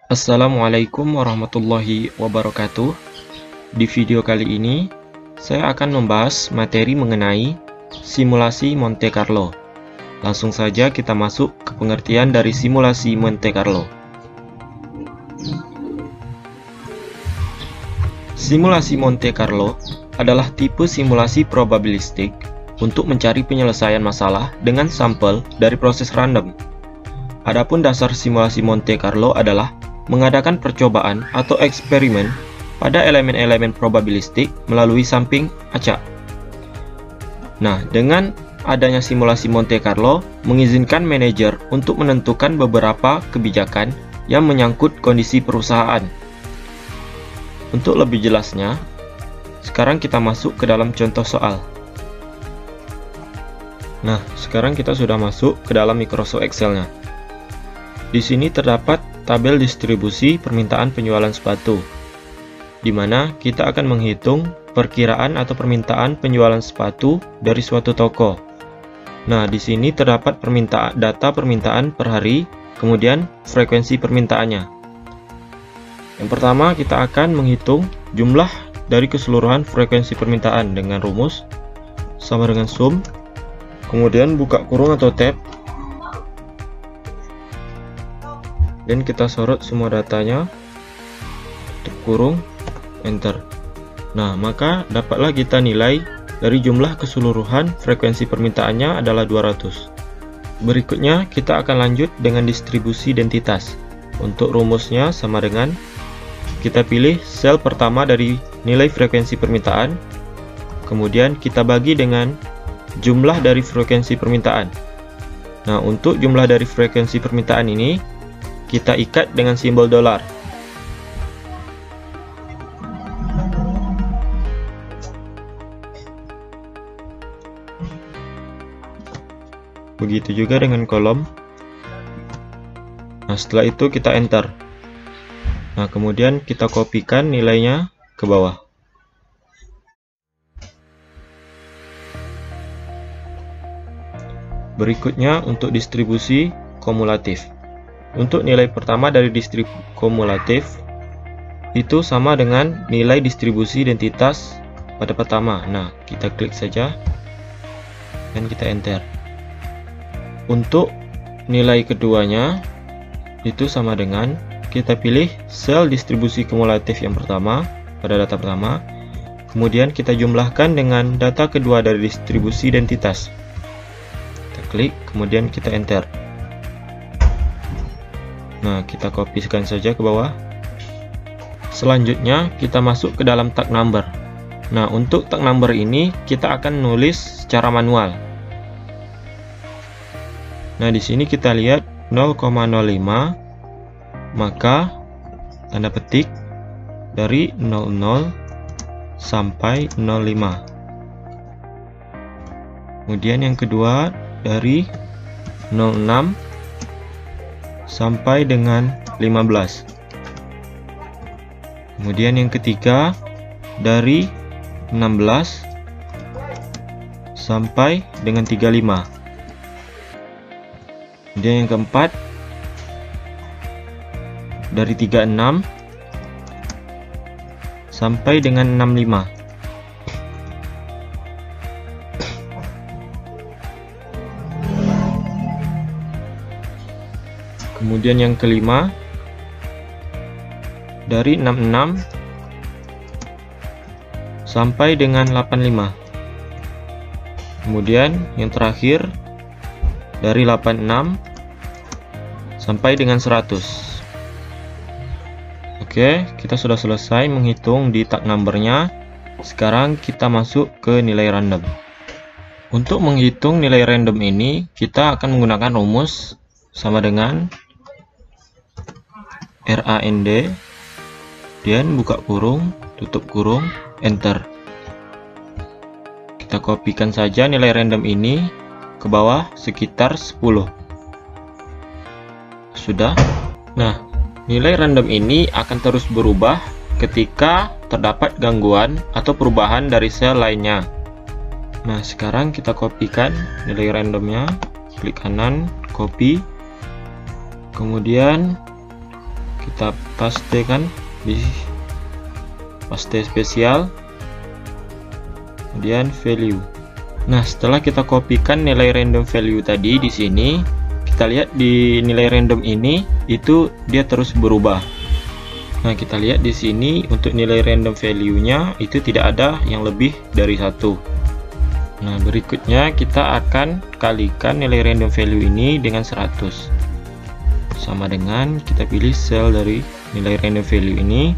Assalamualaikum warahmatullahi wabarakatuh. Di video kali ini, saya akan membahas materi mengenai simulasi Monte Carlo. Langsung saja kita masuk ke pengertian dari simulasi Monte Carlo. Simulasi Monte Carlo adalah tipe simulasi probabilistik untuk mencari penyelesaian masalah dengan sampel dari proses random. Adapun dasar simulasi Monte Carlo adalah mengadakan percobaan atau eksperimen pada elemen-elemen probabilistik melalui samping acak. Nah, dengan adanya simulasi Monte Carlo mengizinkan manajer untuk menentukan beberapa kebijakan yang menyangkut kondisi perusahaan. Untuk lebih jelasnya, sekarang kita masuk ke dalam contoh soal. Nah, sekarang kita sudah masuk ke dalam Microsoft Excel-nya. Di sini terdapat tabel distribusi permintaan penjualan sepatu, di mana kita akan menghitung perkiraan atau permintaan penjualan sepatu dari suatu toko. Nah, di sini terdapat data permintaan per hari, kemudian frekuensi permintaannya. Yang pertama, kita akan menghitung jumlah dari keseluruhan frekuensi permintaan dengan rumus sama dengan sum, kemudian buka kurung atau tab, dan kita sorot semua datanya, tutup kurung, enter. Nah, maka dapatlah kita nilai dari jumlah keseluruhan frekuensi permintaannya adalah 200. Berikutnya kita akan lanjut dengan distribusi identitas. Untuk rumusnya sama dengan kita pilih sel pertama dari nilai frekuensi permintaan, kemudian kita bagi dengan jumlah dari frekuensi permintaan. Nah, untuk jumlah dari frekuensi permintaan ini kita ikat dengan simbol dolar. Begitu juga dengan kolom. Nah, setelah itu kita enter. Nah, kemudian kita kopikan nilainya ke bawah. Berikutnya untuk distribusi kumulatif. Untuk nilai pertama dari distribusi kumulatif itu sama dengan nilai distribusi identitas pada pertama. Nah, kita klik saja dan kita enter. Untuk nilai keduanya itu sama dengan kita pilih sel distribusi kumulatif yang pertama pada data pertama, kemudian kita jumlahkan dengan data kedua dari distribusi identitas. Kita klik, kemudian kita enter. Nah, kita kopikan saja ke bawah. Selanjutnya kita masuk ke dalam tag number. Nah, untuk tag number ini kita akan nulis secara manual. Nah, di sini kita lihat 0,05, maka tanda petik dari 00 sampai 05. Kemudian yang kedua dari 06 sampai dengan 15. Kemudian yang ketiga dari 16 sampai dengan 35. Kemudian yang keempat dari 36 sampai dengan 65. Kemudian yang kelima dari 66 sampai dengan 85. Kemudian yang terakhir dari 86 sampai dengan 100. Oke, kita sudah selesai menghitung di tag numbernya. Sekarang kita masuk ke nilai random. Untuk menghitung nilai random ini, kita akan menggunakan rumus sama dengan RAND, dan buka kurung, tutup kurung, enter. Kita kopikan saja nilai random ini ke bawah sekitar 10. Sudah. Nah, nilai random ini akan terus berubah ketika terdapat gangguan atau perubahan dari sel lainnya. Nah, sekarang kita kopikan nilai randomnya, klik kanan, copy, kemudian kita pastekan di paste spesial, kemudian value. Nah, setelah kita kopikan nilai random value tadi di sini, kita lihat di nilai random ini itu dia terus berubah. Nah, kita lihat di sini untuk nilai random value-nya itu tidak ada yang lebih dari 1. Nah, berikutnya kita akan kalikan nilai random value ini dengan 100. Sama dengan kita pilih sel dari nilai random value ini,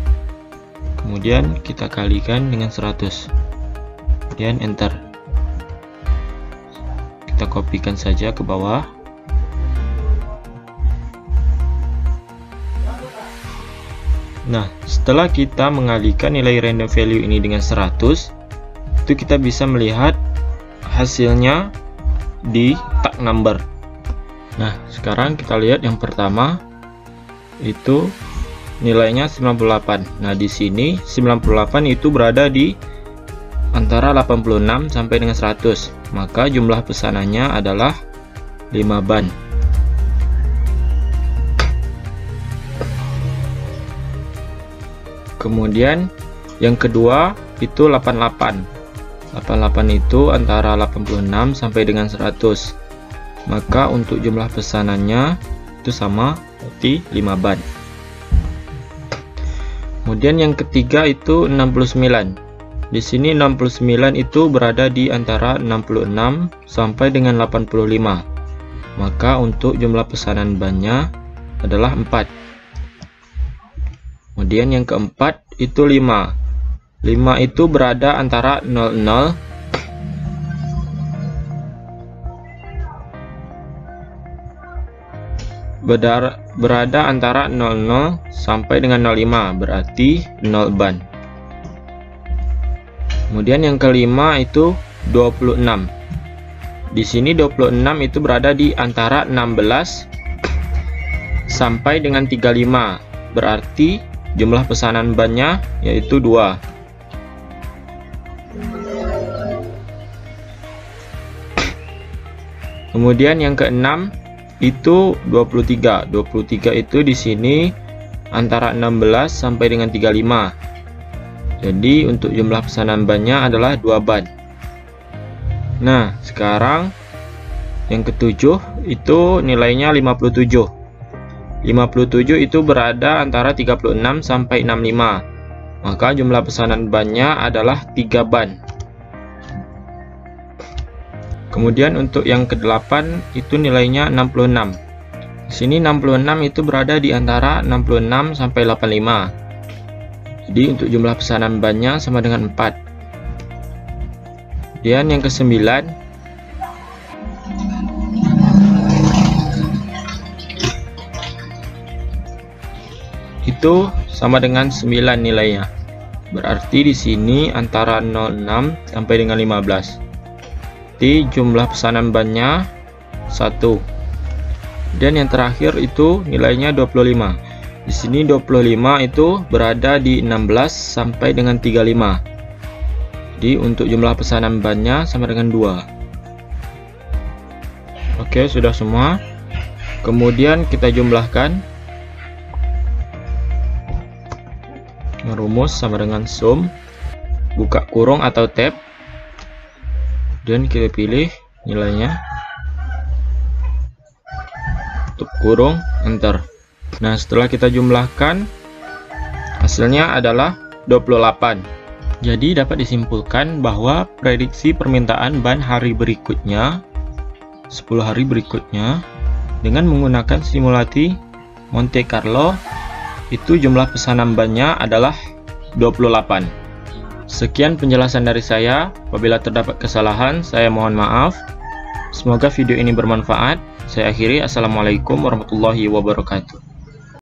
kemudian kita kalikan dengan 100. Kemudian enter. Kita kopikan saja ke bawah. Nah, setelah kita mengalihkan nilai random value ini dengan 100, itu kita bisa melihat hasilnya di tag number. Nah, sekarang kita lihat yang pertama itu nilainya 98. Nah, di sini 98 itu berada di antara 86 sampai dengan 100. Maka jumlah pesanannya adalah 5 ban. Kemudian yang kedua itu 88. 88 itu antara 86 sampai dengan 100. Maka untuk jumlah pesanannya itu sama, berarti 5 ban. Kemudian yang ketiga itu 69. Di sini 69 itu berada di antara 66 sampai dengan 85. Maka untuk jumlah pesanan bannya adalah 4. Kemudian yang keempat itu 5. 5 itu berada antara 00 berada antara 00 sampai dengan 05, berarti 0 ban. Kemudian yang kelima itu 26. Di sini 26 itu berada di antara 16 sampai dengan 35, berarti jumlah pesanan bannya yaitu 2. Kemudian yang keenam itu 23. 23 itu di sini antara 16 sampai dengan 35. Jadi untuk jumlah pesanan bannya adalah 2 ban. Nah, sekarang yang ketujuh itu nilainya 57. 57 itu berada antara 36 sampai 65. Maka jumlah pesanan bannya adalah 3 ban. Kemudian untuk yang ke-8 itu nilainya 66. Di sini 66 itu berada di antara 66 sampai 85. Jadi untuk jumlah pesanan bannya sama dengan 4. Kemudian yang ke-9 itu sama dengan 9 nilainya. Berarti di sini antara 06 sampai dengan 15. Jadi jumlah pesanan bannya 1. Dan yang terakhir itu nilainya 25. Di sini 25 itu berada di 16 sampai dengan 35. Jadi untuk jumlah pesanan bannya sama dengan 2. Oke, sudah semua. Kemudian kita jumlahkan. Merumus sama dengan sum, buka kurung atau tab, dan kita pilih nilainya, tutup kurung, enter. Nah, setelah kita jumlahkan, hasilnya adalah 28. Jadi dapat disimpulkan bahwa prediksi permintaan ban hari berikutnya, 10 hari berikutnya, dengan menggunakan simulasi Monte Carlo, itu jumlah pesanan bannya adalah 28. Sekian penjelasan dari saya. Apabila terdapat kesalahan, saya mohon maaf. Semoga video ini bermanfaat. Saya akhiri. Assalamualaikum warahmatullahi wabarakatuh.